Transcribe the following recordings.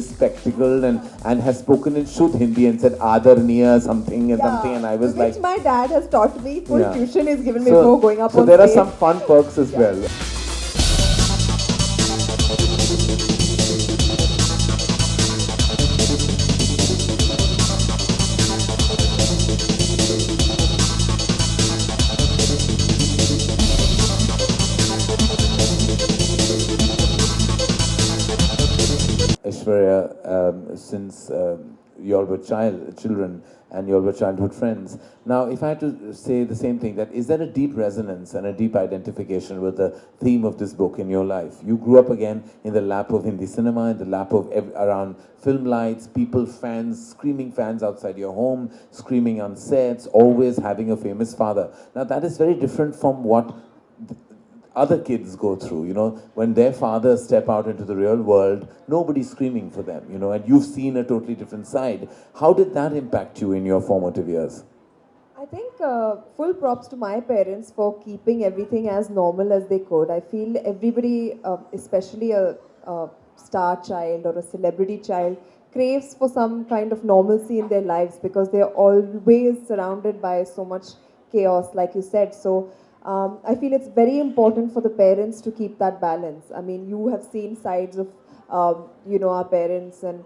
bespectacled and has spoken in Shuddh Hindi and said Adarniya something and something, and I was which like... my dad has taught me. Full tuition is given me So, before going up on there are stage. some fun perks as well. Aishwaryaa, since you all were children and you all were childhood friends. Now, if I had to say the same thing, that is there a deep resonance and a deep identification with the theme of this book in your life? You grew up again in the lap of Hindi cinema, in the lap of around film lights, people, fans, screaming fans outside your home, screaming on sets, always having a famous father. Now, that is very different from what other kids go through, when their fathers step out into the real world, nobody's screaming for them, and you've seen a totally different side. How did that impact you in your formative years? I think full props to my parents for keeping everything as normal as they could. I feel everybody, especially a star child or a celebrity child, craves for some kind of normalcy in their lives because they're always surrounded by so much chaos, like you said. So I feel it's very important for the parents to keep that balance. I mean, you have seen sides of, our parents and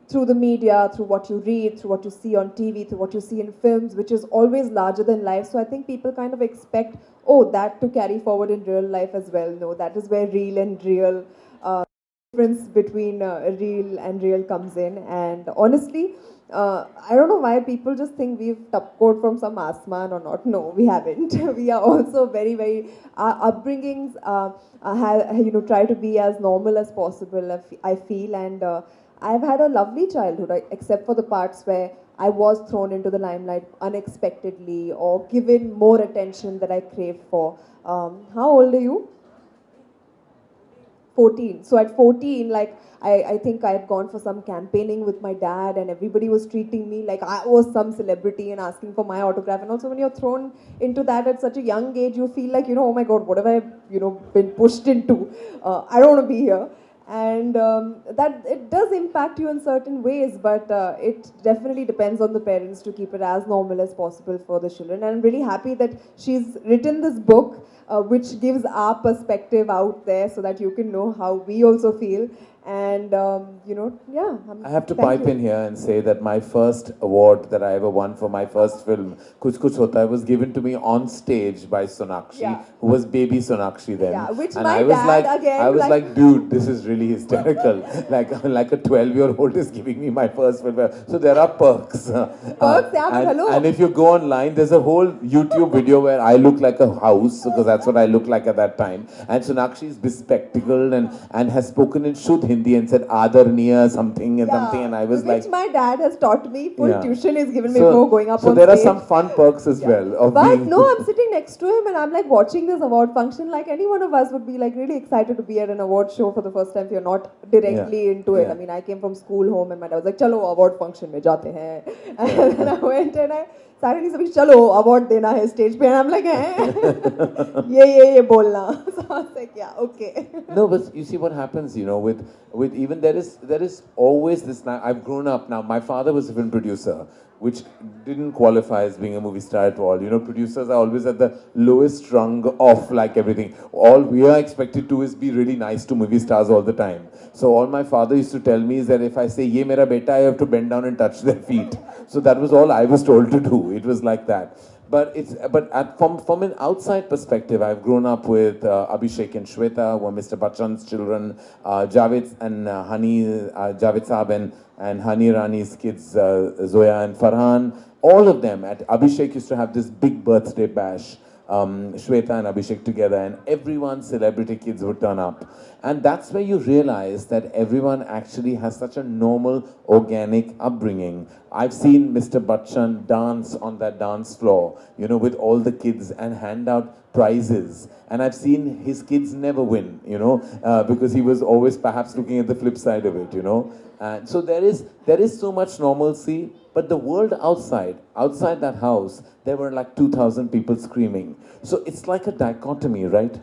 through the media, through what you read, through what you see on TV, through what you see in films, which is always larger than life. So I think people kind of expect, that to carry forward in real life as well. No, that is where real and real, difference between real and real comes in. And honestly, I don't know why people just think we've tapcode from some asman or not. No, we haven't. We are also very, very, our upbringings try to be as normal as possible, I feel. And I've had a lovely childhood, except for the parts where I was thrown into the limelight unexpectedly or given more attention that I craved for. How old are you? 14. So at 14, I think I had gone for some campaigning with my dad and everybody was treating me like I was some celebrity and asking for my autograph. And also when you're thrown into that at such a young age, you feel like, oh my God, what have I, been pushed into? I don't want to be here. And that it does impact you in certain ways, but it definitely depends on the parents to keep it as normal as possible for the children. And I'm really happy that she's written this book, which gives our perspective out there so that you can know how we also feel. And, I have to pipe in here and say that my first award that I ever won for my first film, Kuch Kuch Hota Hai, was given to me on stage by Sonakshi, who was baby Sonakshi then. Yeah, which and my I was dad I was like, dude, this is really hysterical. like a 12-year-old is giving me my first film. So there are perks. And if you go online, there's a whole YouTube video where I look like a house, because that's what I looked like at that time. And Sonakshi is bespectacled and has spoken in Shuddh Hindi and said Adarniya something and something, and I was which my dad has taught me. Full tuition is given me before going up on stage. So there are some fun perks as well. But no, I'm sitting next to him and I'm like watching this award function. Like any one of us would be like really excited to be at an award show for the first time if you're not directly into it. I mean, I came from school home and my dad was like, "Chalo award function mein jate hain." And then I went and I suddenly said, "Chalo award dena hai stage pe." And I'm like, ye bolna. So I was like, yeah, okay. No, but you see what happens, with even there is always this. Now I've grown up now. My father was a film producer, which didn't qualify as being a movie star at all. Producers are always at the lowest rung of like everything. All we are expected to is be really nice to movie stars all the time. So all my father used to tell me is that if I say, "Ye mera beta," I have to bend down and touch their feet. So that was all I was told to do. It was like that. But from an outside perspective, I've grown up with Abhishek and Shweta, who are Mr. Bachchan's children, Javed and Javed Saab and Hani Rani's kids, Zoya and Farhan. All of them. Abhishek used to have this big birthday bash. Shweta and Abhishek together, and everyone's celebrity kids would turn up. And that's where you realize that everyone actually has such a normal, organic upbringing. I've seen Mr. Bachchan dance on that dance floor, with all the kids and hand out prizes. And I've seen his kids never win, because he was always perhaps looking at the flip side of it, And so there is so much normalcy, but the world outside that house, there were like 2,000 people screaming. So it's like a dichotomy, right?